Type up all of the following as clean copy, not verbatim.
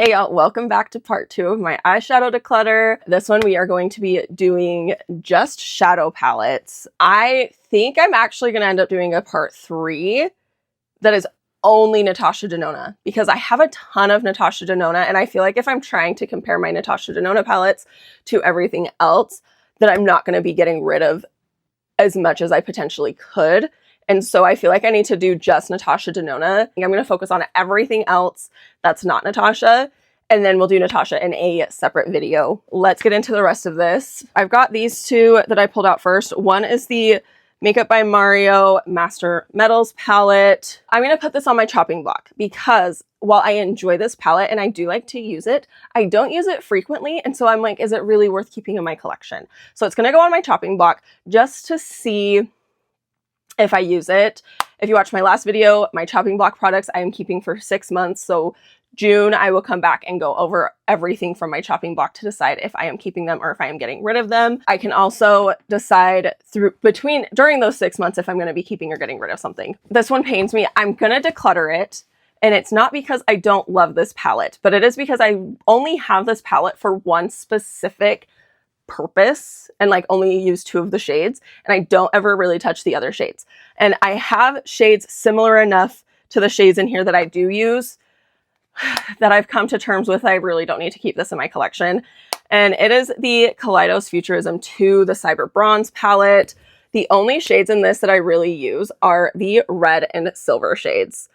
Hey y'all, welcome back to part 2 of my eyeshadow declutter. This one we are going to be doing just shadow palettes. I think I'm actually going to end up doing a part 3 that is only Natasha Denona because I have a ton of Natasha Denona and I feel like if I'm trying to compare my Natasha Denona palettes to everything else, that I'm not going to be getting rid of as much as I potentially could. And so I feel like I need to do just Natasha Denona. I think I'm going to focus on everything else that's not Natasha, and then we'll do Natasha in a separate video. Let's get into the rest of this. I've got these two that I pulled out first. One is the Makeup by Mario Master Metals palette. I'm going to put this on my chopping block because while I enjoy this palette and I do like to use it, I don't use it frequently. And so I'm like, is it really worth keeping in my collection? So it's going to go on my chopping block just to see if I use it. If you watch my last video, my chopping block products I am keeping for 6 months. So June, I will come back and go over everything from my chopping block to decide if I am keeping them or if I am getting rid of them. I can also decide during those 6 months if I'm going to be keeping or getting rid of something. This one pains me. I'm going to declutter it. And it's not because I don't love this palette, but it is because I only have this palette for one specific purpose and like only use 2 of the shades, and I don't ever really touch the other shades. And I have shades similar enough to the shades in here that I do use that I've come to terms with I really don't need to keep this in my collection. And it is the Kaleidos Futurism 2, the Cyber Bronze palette. The only shades in this that I really use are the red and silver shades.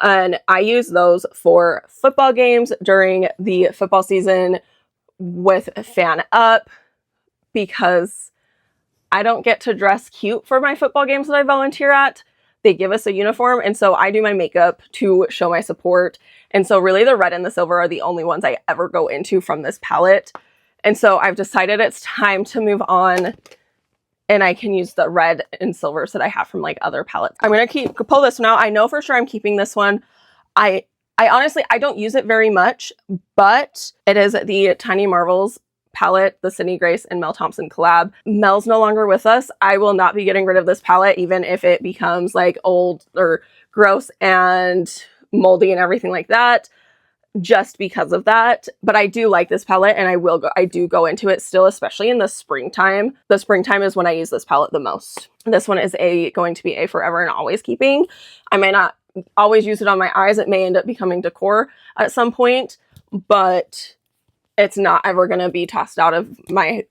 And I use those for football games during the football season with Fan Up, because I don't get to dress cute for my football games that I volunteer at. They give us a uniform, and so I do my makeup to show my support. And so really the red and the silver are the only ones I ever go into from this palette. And so I've decided it's time to move on, and I can use the red and silvers that I have from like other palettes. I'm going to pull this one out. I know for sure I'm keeping this one. I honestly, I don't use it very much, but it is the Tiny Marvels palette, the Sydney Grace and Mel Thompson collab. Mel's no longer with us. I will not be getting rid of this palette, even if it becomes like old or gross and moldy and everything like that, just because of that. But I do like this palette, and I do go into it still, especially in the springtime. The springtime is when I use this palette the most. This one is going to be a forever and always keeping. I may not always use it on my eyes. It may end up becoming decor at some point, but it's not ever going to be tossed out of my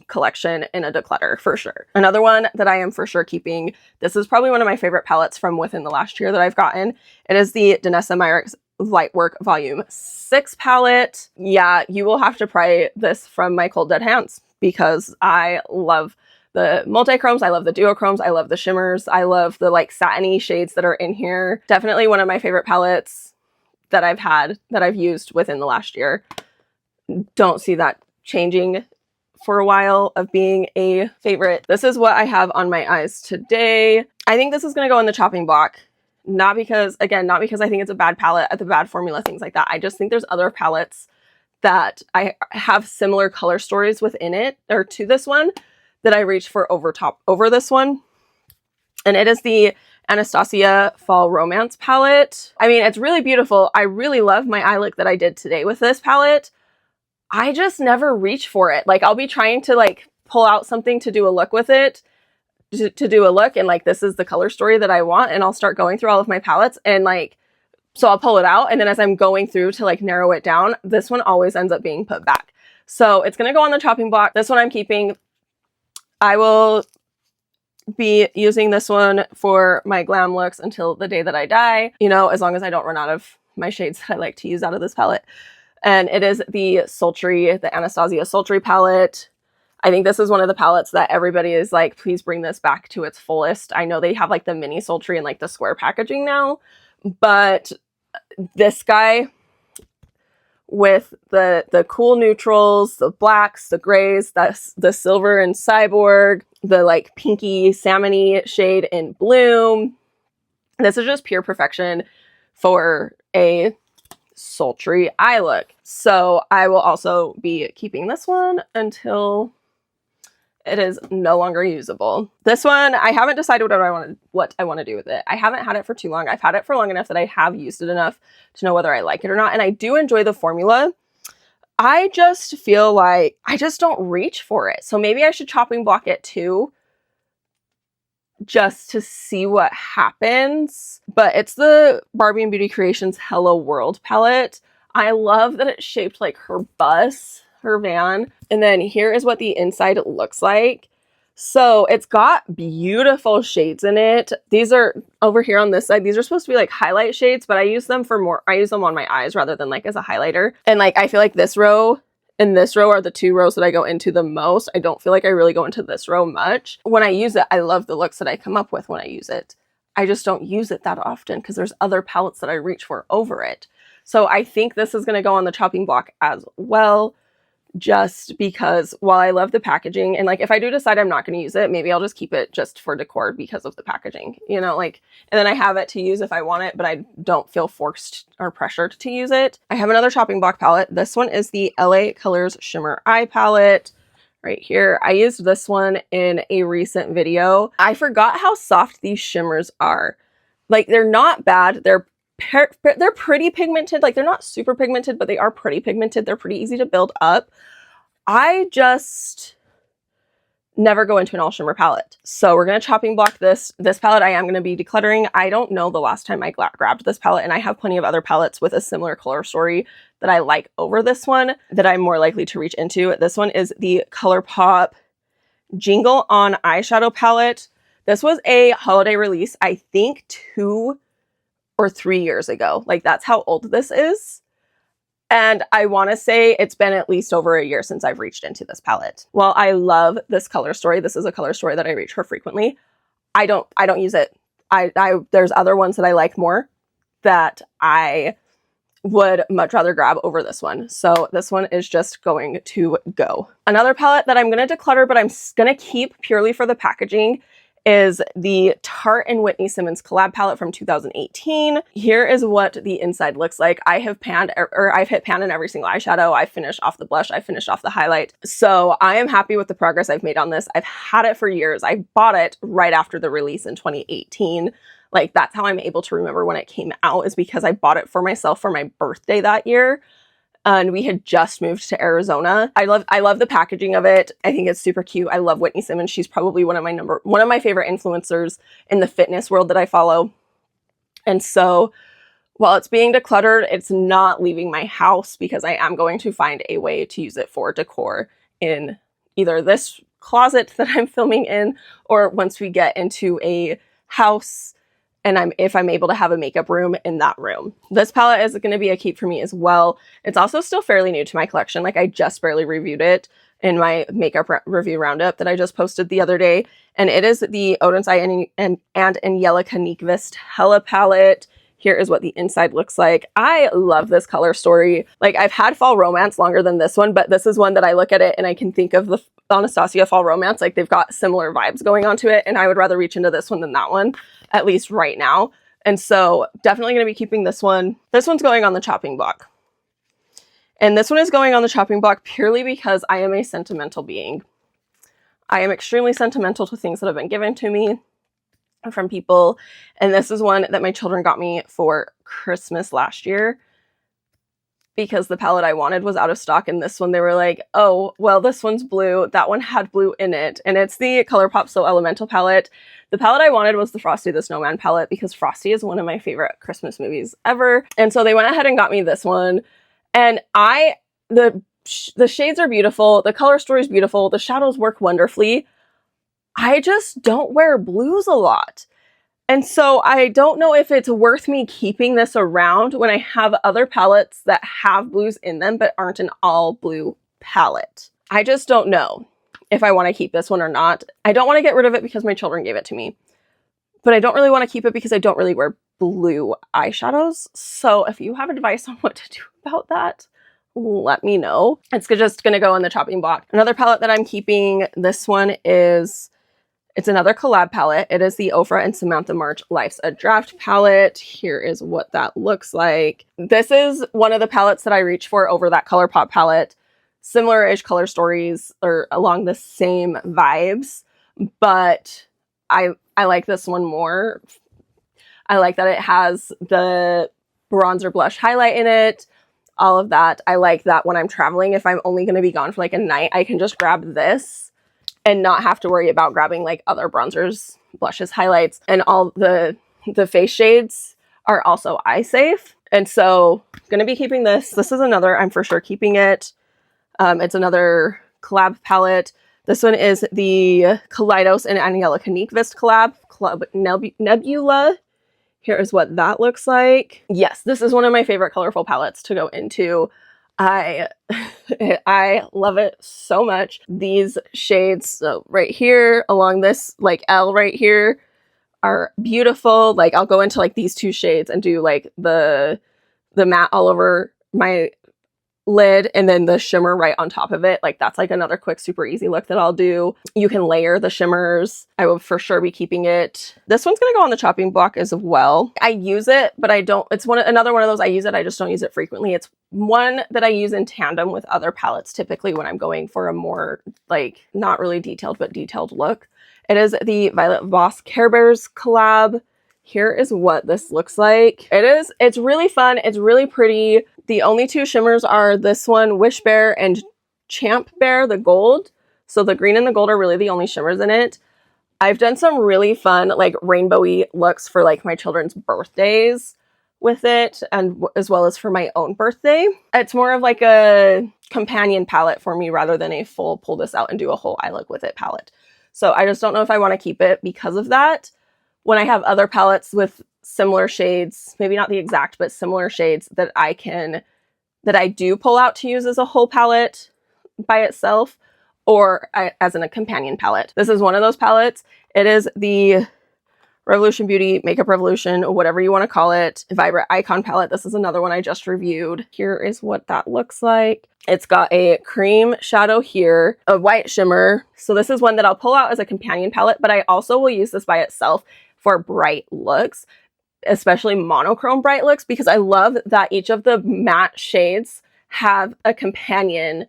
collection in a declutter for sure. Another one that I am for sure keeping, this is probably one of my favorite palettes from within the last year that I've gotten. It is the Danessa Myricks Lightwork Volume 6 palette. Yeah, you will have to pry this from my cold dead hands because I love the multi-chromes, I love the duochromes, I love the shimmers, I love the like satiny shades that are in here. Definitely one of my favorite palettes that I've used within the last year. Don't see that changing for a while of being a favorite. This is what I have on my eyes today. I think this is going to go in the chopping block. Not because I think it's a bad palette, the bad formula, things like that. I just think there's other palettes that I have similar color stories within it, or to this one, that I reach for over this one. And it is the Anastasia Fall Romance palette. I mean, it's really beautiful. I really love my eye look that I did today with this palette. I just never reach for it. Like, I'll be trying to like pull out something to do a look with it, to do a look, and like this is the color story that I want, and I'll start going through all of my palettes, and like, so I'll pull it out, and then as I'm going through to like narrow it down, this one always ends up being put back. So it's gonna go on the chopping block. This one I'm keeping. I will be using this one for my glam looks until the day that I die, you know, as long as I don't run out of my shades that I like to use out of this palette. And it is the Sultry, the Anastasia Sultry palette. I think this is one of the palettes that everybody is like, please bring this back to its fullest. I know they have like the mini Sultry and like the square packaging now, but this guy with the cool neutrals, the blacks, the grays, the silver and cyborg, the like pinky salmony shade in bloom. This is just pure perfection for a sultry eye look. So I will also be keeping this one until It is no longer usable. This one, I haven't decided what I want to do with it. I haven't had it for too long. I've had it for long enough that I have used it enough to know whether I like it or not. And I do enjoy the formula. I just feel like I just don't reach for it. So maybe I should chopping block it too, just to see what happens. But it's the Barbie and Beauty Creations Hello World palette. I love that it's shaped like her bus, her van. And then here is what the inside looks like. So it's got beautiful shades in it. These are over here on this side. These are supposed to be like highlight shades, but I use them on my eyes rather than like as a highlighter. And like, I feel like this row and this row are the two rows that I go into the most. I don't feel like I really go into this row much. When I use it, I love the looks that I come up with when I use it. I just don't use it that often because there's other palettes that I reach for over it. So I think this is going to go on the chopping block as well, just because while I love the packaging, and like if I do decide I'm not going to use it, maybe I'll just keep it just for decor because of the packaging, you know, like, and then I have it to use if I want it, but I don't feel forced or pressured to use it. I have another chopping block palette. This one is the LA Colors Shimmer Eye Palette right here. I used this one in a recent video. I forgot how soft these shimmers are. Like, they're not bad. They're pretty pigmented. Like, they're not super pigmented, but they are pretty pigmented. They're pretty easy to build up. I just never go into an all shimmer palette. So we're going to chopping block this palette. I am going to be decluttering. I don't know the last time I grabbed this palette, and I have plenty of other palettes with a similar color story that I like over this one that I'm more likely to reach into. This one is the Colourpop Jingle On eyeshadow palette. This was a holiday release, I think 2 or 3 years ago. Like, that's how old this is. And I want to say it's been at least over a year since I've reached into this palette. While I love this color story, this is a color story that I reach for frequently, I don't use it. There's other ones that I like more that I would much rather grab over this one. So this one is just going to go. Another palette that I'm going to declutter, but I'm going to keep purely for the packaging, is the Tarte and Whitney Simmons collab palette from 2018. Here is what the inside looks like. I've hit pan in every single eyeshadow. I finished off the blush. I finished off the highlight. So I am happy with the progress I've made on this. I've had it for years. I bought it right after the release in 2018. Like, that's how I'm able to remember when it came out, is because I bought it for myself for my birthday that year. And we had just moved to Arizona. I love the packaging of it. I think it's super cute. I love Whitney Simmons. She's probably one of my favorite influencers in the fitness world that I follow. And so while it's being decluttered, it's not leaving my house because I am going to find a way to use it for decor in either this closet that I'm filming in, or once we get into a house and if I'm able to have a makeup room in that room. This palette is going to be a keep for me as well. It's also still fairly new to my collection. Like, I just barely reviewed it in my makeup review roundup that I just posted the other day. And it is the Oden's Eye and Anjelica Nyqvist Hela palette. Here is what the inside looks like. I love this color story. Like, I've had Fall Romance longer than this one, but this is one that I look at it and I can think of the Anastasia Fall Romance. Like, they've got similar vibes going on to it, and I would rather reach into this one than that one, at least right now. And so definitely going to be keeping this one. This one's going on the chopping block. And this one is going on the chopping block purely because I am a sentimental being. I am extremely sentimental to things that have been given to me from people. And this is one that my children got me for Christmas last year because the palette I wanted was out of stock. And this one, they were like, oh, well, this one's blue. That one had blue in it. And it's the Colourpop So Elemental palette. The palette I wanted was the Frosty the Snowman palette because Frosty is one of my favorite Christmas movies ever. And so they went ahead and got me this one. And the shades are beautiful. The color story is beautiful. The shadows work wonderfully. I just don't wear blues a lot. And so I don't know if it's worth me keeping this around when I have other palettes that have blues in them but aren't an all blue palette. I just don't know if I want to keep this one or not. I don't want to get rid of it because my children gave it to me, but I don't really want to keep it because I don't really wear blue eyeshadows. So if you have advice on what to do about that, let me know. It's just going to go in the chopping block. Another palette that I'm keeping, this one is, it's another collab palette. It is the Ofra and Samantha March Life's a Draft palette. Here is what that looks like. This is one of the palettes that I reach for over that Colourpop palette. similar-ish color stories or along the same vibes, but I like this one more. I like that it has the bronzer blush highlight in it, all of that. I like that when I'm traveling, if I'm only going to be gone for like a night, I can just grab this and not have to worry about grabbing like other bronzers, blushes, highlights, and all the face shades are also eye safe. And so I'm going to be keeping this. This is another, I'm for sure keeping it. It's another collab palette. This one is the Kaleidos and Anjelica Nyqvist collab Nebula. Here is what that looks like. Yes, this is one of my favorite colorful palettes to go into. I love it so much. These shades, so right here along this like L right here, are beautiful. Like I'll go into like these two shades and do like the matte all over my lid and then the shimmer right on top of it. Like that's like another quick, super easy look that I'll do. You can layer the shimmers. I will for sure be keeping it. This one's gonna go on the chopping block as well. I use it, but I don't, it's another one of those I use it, I just don't use it frequently. It's one that I use in tandem with other palettes, typically when I'm going for a more like not really detailed, but detailed look. It is the Violet Voss Care Bears collab. Here is what this looks like. It's really fun. It's really pretty. The only two shimmers are this one, Wish Bear, and Champ Bear, the gold. So the green and the gold are really the only shimmers in it. I've done some really fun, like rainbowy looks for like my children's birthdays with it, and as well as for my own birthday. It's more of like a companion palette for me rather than a full pull this out and do a whole eye look with it palette. So I just don't know if I want to keep it because of that. When I have other palettes with similar shades, maybe not the exact, but similar shades that I do pull out to use as a whole palette by itself or as in a companion palette. This is one of those palettes. It is the Revolution Beauty Makeup Revolution, or whatever you want to call it, Vibrant Icon palette. This is another one I just reviewed. Here is what that looks like. It's got a cream shadow here, a white shimmer. So this is one that I'll pull out as a companion palette, but I also will use this by itself for bright looks, especially monochrome bright looks, because I love that each of the matte shades have a companion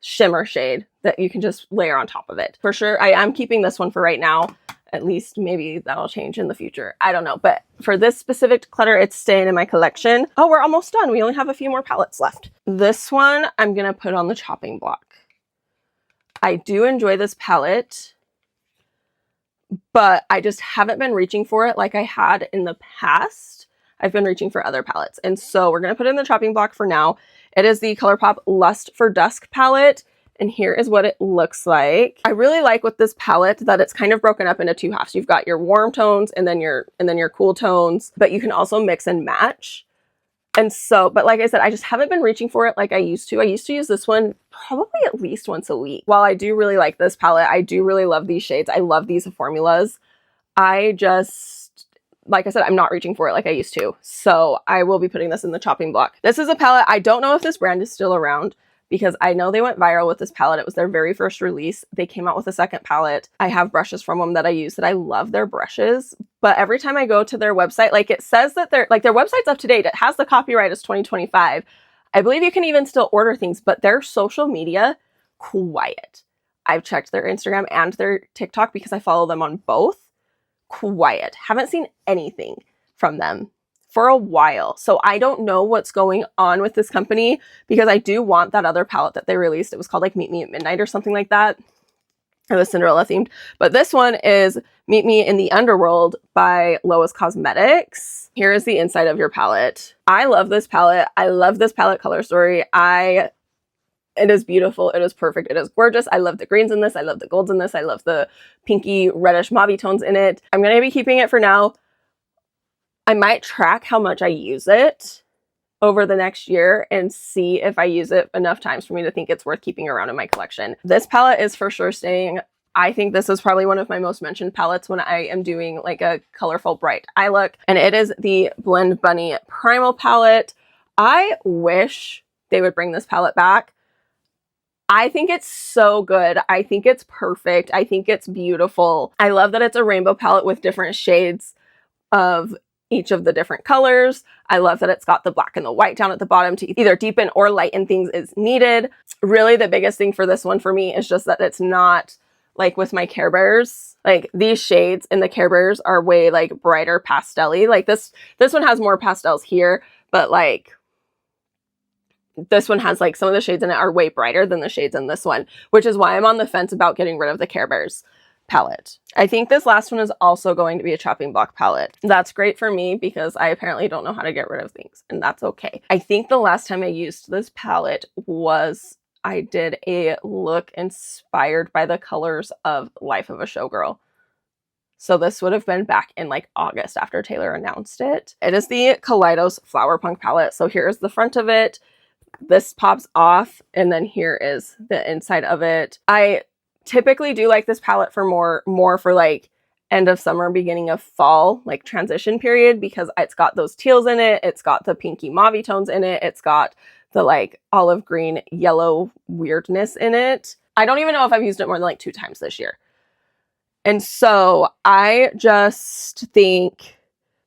shimmer shade that you can just layer on top of it. For sure, I am keeping this one for right now. At least maybe that'll change in the future. I don't know. But for this specific declutter, it's staying in my collection. Oh, we're almost done. We only have a few more palettes left. This one I'm going to put on the chopping block. I do enjoy this palette, but I just haven't been reaching for it like I had in the past. I've been reaching for other palettes. And so we're going to put it in the chopping block for now. It is the Colourpop Lust for Dusk palette. And here is what it looks like. I really like with this palette that it's kind of broken up into two halves. You've got your warm tones and then your cool tones, but you can also mix and match. And so, but like I said, I just haven't been reaching for it like I used to. I used to use this one probably at least once a week. While I do really like this palette, I do really love these shades. I love these formulas. I just, like I said, I'm not reaching for it like I used to. So I will be putting this in the chopping block. This is a palette. I don't know if this brand is still around, because I know they went viral with this palette. It was their very first release. They came out with a second palette. I have brushes from them that I use that I love their brushes. But every time I go to their website, like it says that their website's up to date. It has the copyright as 2025. I believe you can even still order things, but their social media, quiet. I've checked their Instagram and their TikTok because I follow them on both. Quiet. Haven't seen anything from them for a while. So I don't know what's going on with this company, because I do want that other palette that they released. It was called like Meet Me at Midnight or something like that. It was Cinderella themed. But this one is Meet Me in the Underworld by Lois Cosmetics. Here is the inside of your palette. I love this palette. I love this palette color story. It is beautiful. It is perfect. It is gorgeous. I love the greens in this. I love the golds in this. I love the pinky reddish mauve tones in it. I'm going to be keeping it for now. I might track how much I use it over the next year and see if I use it enough times for me to think it's worth keeping around in my collection. This palette is for sure staying. I think this is probably one of my most mentioned palettes when I am doing like a colorful bright eye look. And it is the Blend Bunny Primal palette. I wish they would bring this palette back. I think it's so good. I think it's perfect. I think it's beautiful. I love that it's a rainbow palette with different shades of each of the different colors. I love that it's got the black and the white down at the bottom to either deepen or lighten things as needed. Really, the biggest thing for this one for me is just that it's not like with my Care Bears. Like these shades in the Care Bears are way like brighter pastel-y. Like this one has more pastels here, but like this one has like some of the shades in it are way brighter than the shades in this one, which is why I'm on the fence about getting rid of the Care Bears palette. I think this last one is also going to be a chopping block palette. That's great for me because I apparently don't know how to get rid of things, and that's okay. I think the last time I used this palette was I did a look inspired by the colors of Life of a Showgirl. So this would have been back in like August after Taylor announced it. It is the Kaleidos Flower Punk palette. So here's the front of it. This pops off, and then here is the inside of it. I typically do like this palette for more for like end of summer, beginning of fall, like transition period, because it's got those teals in it. It's got the pinky mauve tones in it. It's got the like olive green yellow weirdness in it. I don't even know if I've used it more than like 2 times this year. And so I just think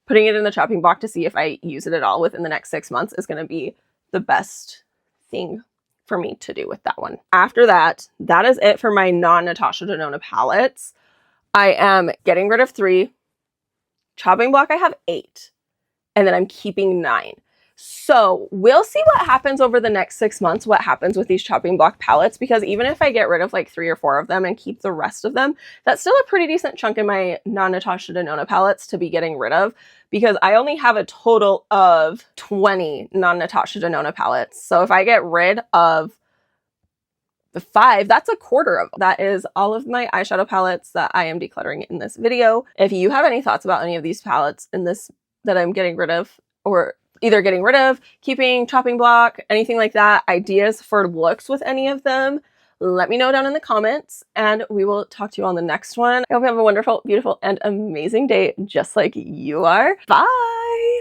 putting it in the chopping block to see if I use it at all within the next 6 months is going to be the best thing for me to do with that one. After that, that is it for my non-Natasha Denona palettes. I am getting rid of 3. Chopping block, I have 8. And then I'm keeping 9. So we'll see what happens over the next 6 months, what happens with these chopping block palettes, because even if I get rid of like 3 or 4 of them and keep the rest of them, that's still a pretty decent chunk in my non-Natasha Denona palettes to be getting rid of, because I only have a total of 20 non-Natasha Denona palettes. So if I get rid of the 5, that's a quarter of them. That is all of my eyeshadow palettes that I am decluttering in this video. If you have any thoughts about any of these palettes in this that I'm getting rid of, or either getting rid of, keeping, chopping block, anything like that, ideas for looks with any of them, let me know down in the comments, and we will talk to you on the next one. I hope you have a wonderful, beautiful, and amazing day, just like you are. Bye!